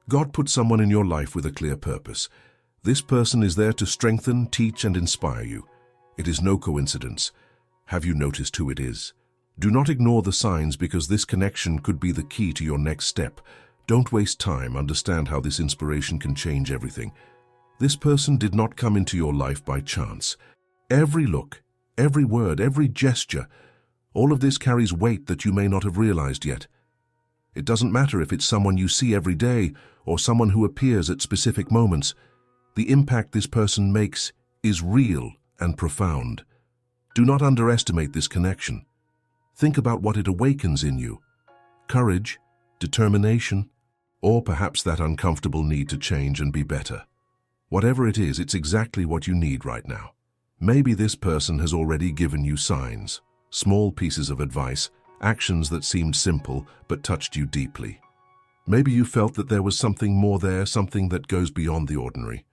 God put someone in your life with a clear purpose. This person is there to strengthen, teach, and inspire you. It is no coincidence. Have you noticed who it is? Do not ignore the signs, because this connection could be the key to your next step. Don't waste time. Understand how this inspiration can change everything. This person did not come into your life by chance. Every look, every word, every gesture, all of this carries weight that you may not have realized yet. It doesn't matter if it's someone you see every day or someone who appears at specific moments. The impact this person makes is real and profound. Do not underestimate this connection. Think about what it awakens in you. Courage, determination, or perhaps that uncomfortable need to change and be better. Whatever it is, it's exactly what you need right now. Maybe this person has already given you signs, small pieces of advice, actions that seemed simple but touched you deeply. Maybe you felt that there was something more there, something that goes beyond the ordinary.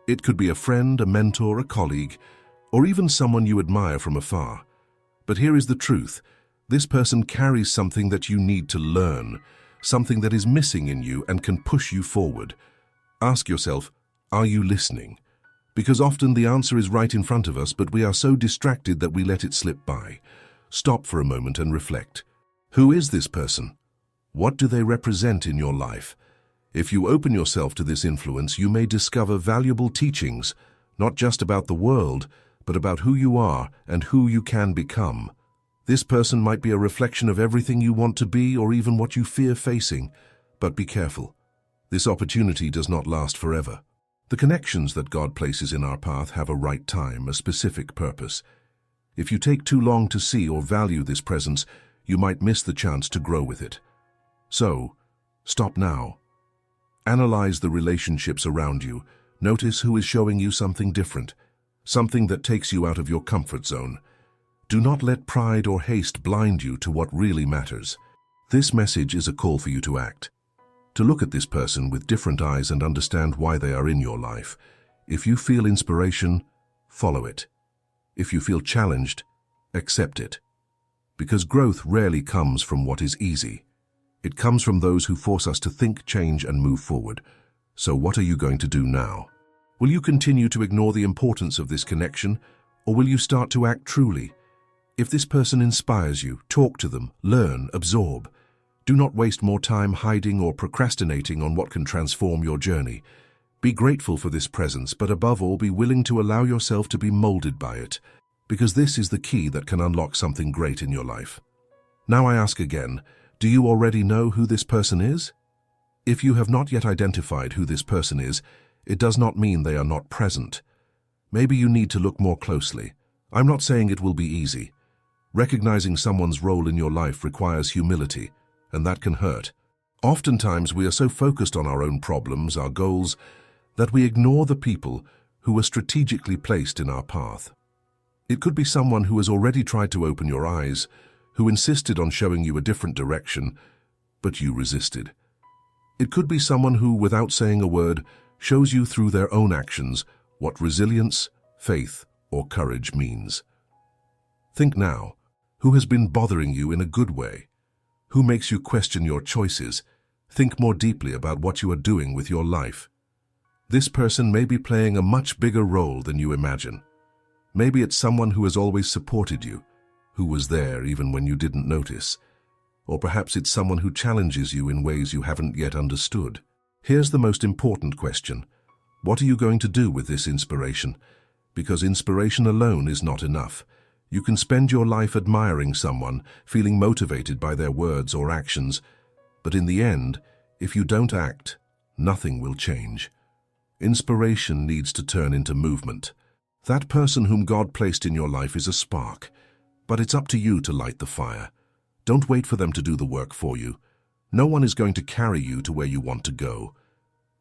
It could be a friend, a mentor, a colleague, or even someone you admire from afar. But here is the truth. This person carries something that you need to learn, something that is missing in you and can push you forward. Ask yourself, are you listening? Because often the answer is right in front of us, but we are so distracted that we let it slip by. Stop for a moment and reflect. Who is this person? What do they represent in your life? If you open yourself to this influence, you may discover valuable teachings, not just about the world, but about who you are and who you can become. This person might be a reflection of everything you want to be or even what you fear facing. But be careful. This opportunity does not last forever. The connections that God places in our path have a right time, a specific purpose. If you take too long to see or value this presence, you might miss the chance to grow with it. So, stop now. Analyze the relationships around you. Notice who is showing you something different, something that takes you out of your comfort zone. Do not let pride or haste blind you to what really matters. This message is a call for you to act, to look at this person with different eyes and understand why they are in your life. If you feel inspiration, follow it. If you feel challenged, accept it. Because growth rarely comes from what is easy. It comes from those who force us to think, change, and move forward. So what are you going to do now? Will you continue to ignore the importance of this connection, or will you start to act truly? If this person inspires you, talk to them, learn, absorb. Do not waste more time hiding or procrastinating on what can transform your journey. Be grateful for this presence, but above all, be willing to allow yourself to be molded by it, because this is the key that can unlock something great in your life. Now I ask again, do you already know who this person is? If you have not yet identified who this person is, it does not mean they are not present. Maybe you need to look more closely. I'm not saying it will be easy. Recognizing someone's role in your life requires humility, and that can hurt. Oftentimes we are so focused on our own problems, our goals, that we ignore the people who are strategically placed in our path. It could be someone who has already tried to open your eyes, who insisted on showing you a different direction, but you resisted. It could be someone who, without saying a word, shows you through their own actions what resilience, faith, or courage means. Think now, who has been bothering you in a good way? Who makes you question your choices? Think more deeply about what you are doing with your life. This person may be playing a much bigger role than you imagine. Maybe it's someone who has always supported you, who was there even when you didn't notice. Or perhaps it's someone who challenges you in ways you haven't yet understood. Here's the most important question. What are you going to do with this inspiration? Because inspiration alone is not enough. You can spend your life admiring someone, feeling motivated by their words or actions, but in the end, if you don't act, nothing will change. Inspiration needs to turn into movement. That person whom God placed in your life is a spark, but it's up to you to light the fire. Don't wait for them to do the work for you. No one is going to carry you to where you want to go.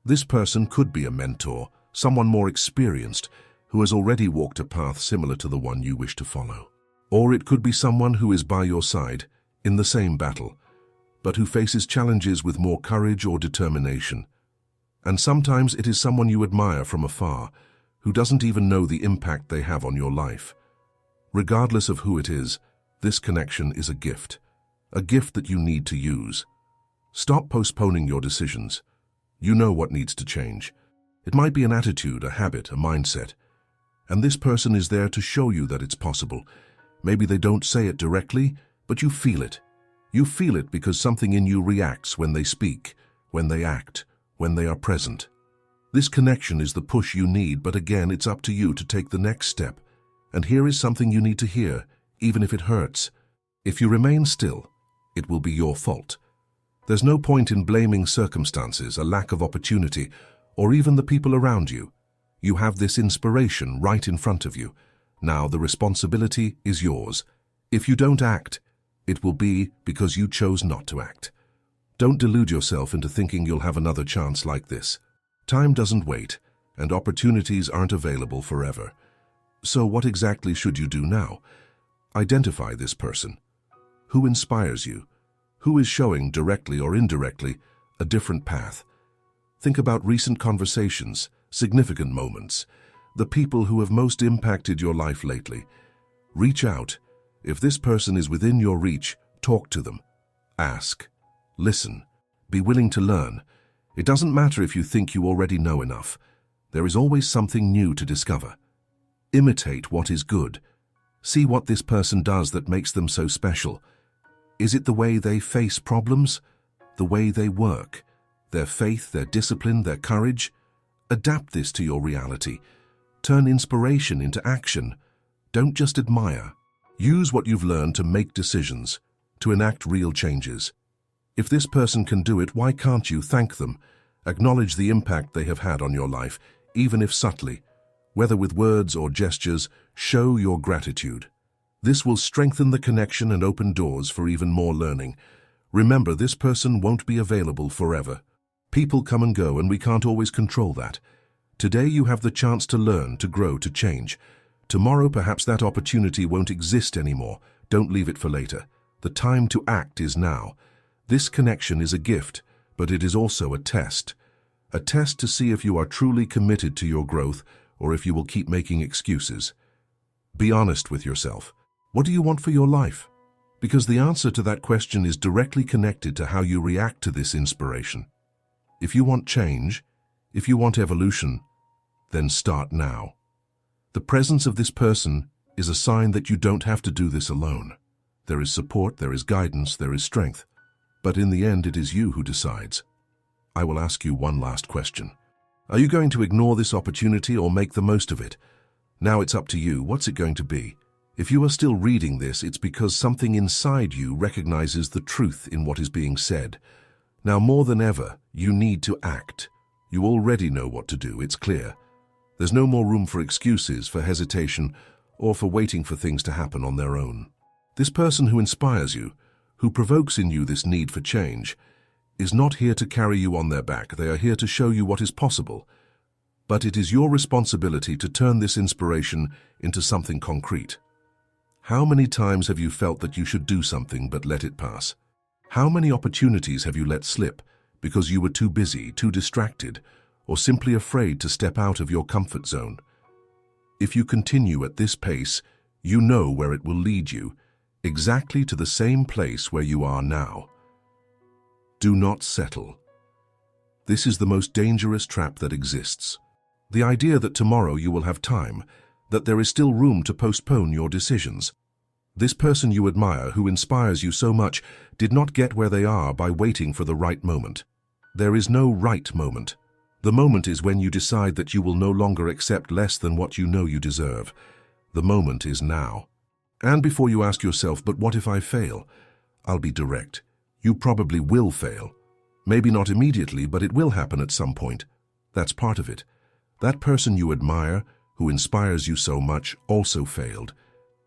This person could be a mentor, someone more experienced, who has already walked a path similar to the one you wish to follow. Or it could be someone who is by your side, in the same battle, but who faces challenges with more courage or determination. And sometimes it is someone you admire from afar, who doesn't even know the impact they have on your life. Regardless of who it is, this connection is a gift that you need to use. Stop postponing your decisions. You know what needs to change. It might be an attitude, a habit, a mindset. And this person is there to show you that it's possible. Maybe they don't say it directly, but you feel it. You feel it because something in you reacts when they speak, when they act, when they are present. This connection is the push you need, but again, it's up to you to take the next step. And here is something you need to hear, even if it hurts. If you remain still, it will be your fault. There's no point in blaming circumstances, a lack of opportunity, or even the people around you. You have this inspiration right in front of you. Now the responsibility is yours. If you don't act, it will be because you chose not to act. Don't delude yourself into thinking you'll have another chance like this. Time doesn't wait, and opportunities aren't available forever. So what exactly should you do now? Identify this person. Who inspires you? Who is showing, directly or indirectly, a different path? Think about recent conversations, significant moments, the people who have most impacted your life lately. Reach out. If this person is within your reach, talk to them. Ask. Listen. Be willing to learn. It doesn't matter if you think you already know enough. There is always something new to discover. Imitate what is good. See what this person does that makes them so special. Is it the way they face problems? The way they work? Their faith, their discipline, their courage? Adapt this to your reality. Turn inspiration into action. Don't just admire. Use what you've learned to make decisions, to enact real changes. If this person can do it, why can't you thank them? Acknowledge the impact they have had on your life, even if subtly. Whether with words or gestures, show your gratitude. This will strengthen the connection and open doors for even more learning. Remember, this person won't be available forever. People come and go, and we can't always control that. Today you have the chance to learn, to grow, to change. Tomorrow perhaps that opportunity won't exist anymore. Don't leave it for later. The time to act is now. This connection is a gift, but it is also a test. A test to see if you are truly committed to your growth or if you will keep making excuses. Be honest with yourself. What do you want for your life? Because the answer to that question is directly connected to how you react to this inspiration. If you want change, if you want evolution, then start now. The presence of this person is a sign that you don't have to do this alone. There is support, there is guidance, there is strength. But in the end, it is you who decides. I will ask you one last question. Are you going to ignore this opportunity or make the most of it? Now it's up to you. What's it going to be? If you are still reading this, it's because something inside you recognizes the truth in what is being said. Now more than ever, you need to act. You already know what to do, it's clear. There's no more room for excuses, for hesitation, or for waiting for things to happen on their own. This person who inspires you, who provokes in you this need for change, is not here to carry you on their back. They are here to show you what is possible. But it is your responsibility to turn this inspiration into something concrete. How many times have you felt that you should do something but let it pass? How many opportunities have you let slip because you were too busy, too distracted, or simply afraid to step out of your comfort zone? If you continue at this pace, you know where it will lead you, exactly to the same place where you are now. Do not settle. This is the most dangerous trap that exists. The idea that tomorrow you will have time, that there is still room to postpone your decisions. This person you admire, who inspires you so much, did not get where they are by waiting for the right moment. There is no right moment. The moment is when you decide that you will no longer accept less than what you know you deserve. The moment is now. And before you ask yourself, but what if I fail? I'll be direct. You probably will fail. Maybe not immediately, but it will happen at some point. That's part of it. That person you admire, who inspires you so much, also failed.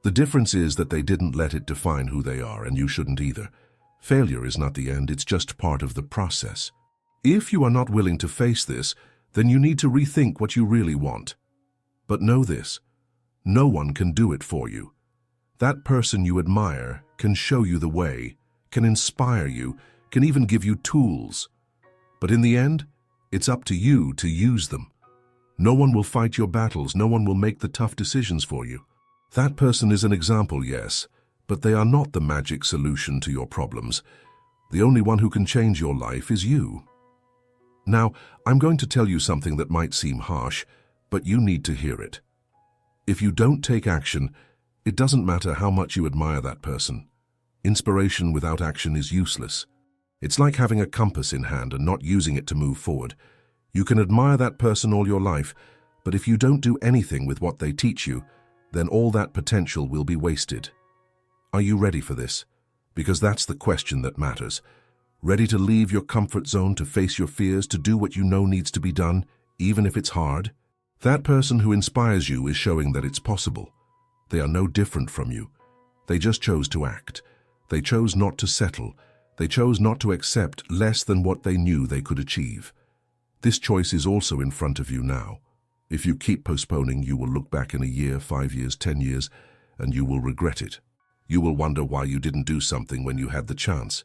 The difference is that they didn't let it define who they are, and you shouldn't either. Failure is not the end, it's just part of the process. If you are not willing to face this, then you need to rethink what you really want. But know this, no one can do it for you. That person you admire can show you the way, can inspire you, can even give you tools. But in the end, it's up to you to use them. No one will fight your battles, no one will make the tough decisions for you. That person is an example, yes, but they are not the magic solution to your problems. The only one who can change your life is you. Now, I'm going to tell you something that might seem harsh, but you need to hear it. If you don't take action, it doesn't matter how much you admire that person. Inspiration without action is useless. It's like having a compass in hand and not using it to move forward. You can admire that person all your life, but if you don't do anything with what they teach you, then all that potential will be wasted. Are you ready for this? Because that's the question that matters. Ready to leave your comfort zone, to face your fears, to do what you know needs to be done, even if it's hard? That person who inspires you is showing that it's possible. They are no different from you. They just chose to act. They chose not to settle. They chose not to accept less than what they knew they could achieve. This choice is also in front of you now. If you keep postponing, you will look back in a year, 5 years, 10 years, and you will regret it. You will wonder why you didn't do something when you had the chance.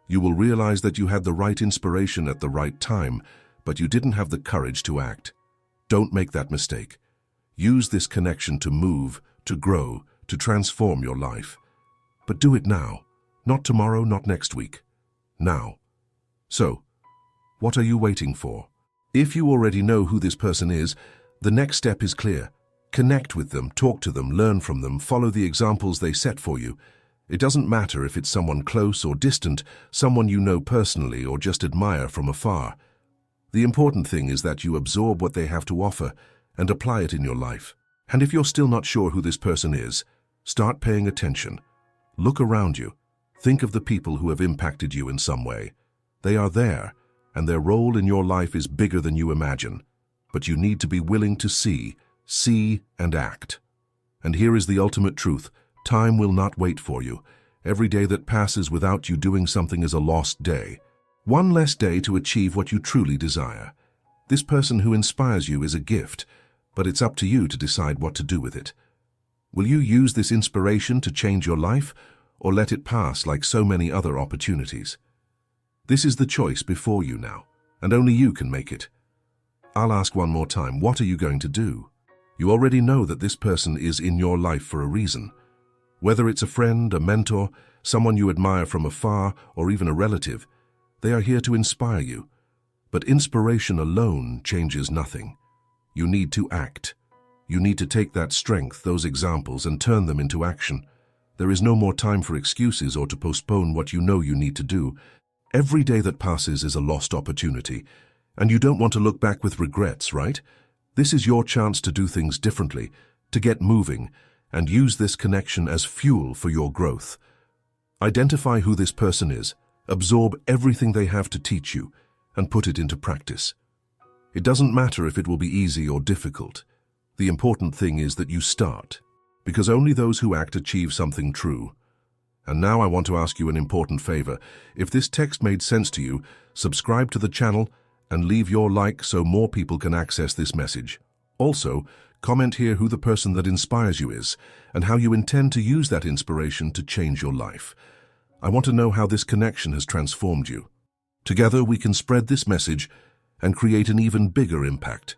You will realize that you had the right inspiration at the right time, but you didn't have the courage to act. Don't make that mistake. Use this connection to move, to grow, to transform your life. But do it now. Not tomorrow, not next week. Now. So, what are you waiting for? If you already know who this person is, the next step is clear. Connect with them, talk to them, learn from them, follow the examples they set for you. It doesn't matter if it's someone close or distant, someone you know personally or just admire from afar. The important thing is that you absorb what they have to offer and apply it in your life. And if you're still not sure who this person is, start paying attention. Look around you. Think of the people who have impacted you in some way. They are there, and their role in your life is bigger than you imagine. But you need to be willing to see and act. And here is the ultimate truth. Time will not wait for you. Every day that passes without you doing something is a lost day. One less day to achieve what you truly desire. This person who inspires you is a gift, but it's up to you to decide what to do with it. Will you use this inspiration to change your life, or let it pass like so many other opportunities? This is the choice before you now, and only you can make it. I'll ask one more time, what are you going to do? You already know that this person is in your life for a reason. Whether it's a friend, a mentor, someone you admire from afar, or even a relative, they are here to inspire you. But inspiration alone changes nothing. You need to act. You need to take that strength, those examples, and turn them into action. There is no more time for excuses or to postpone what you know you need to do. Every day that passes is a lost opportunity, and you don't want to look back with regrets, right? This is your chance to do things differently, to get moving, and use this connection as fuel for your growth. Identify who this person is, absorb everything they have to teach you, and put it into practice. It doesn't matter if it will be easy or difficult. The important thing is that you start, because only those who act achieve something true. And now I want to ask you an important favor. If this text made sense to you, subscribe to the channel and leave your like so more people can access this message. Also, comment here who the person that inspires you is and how you intend to use that inspiration to change your life. I want to know how this connection has transformed you. Together we can spread this message and create an even bigger impact.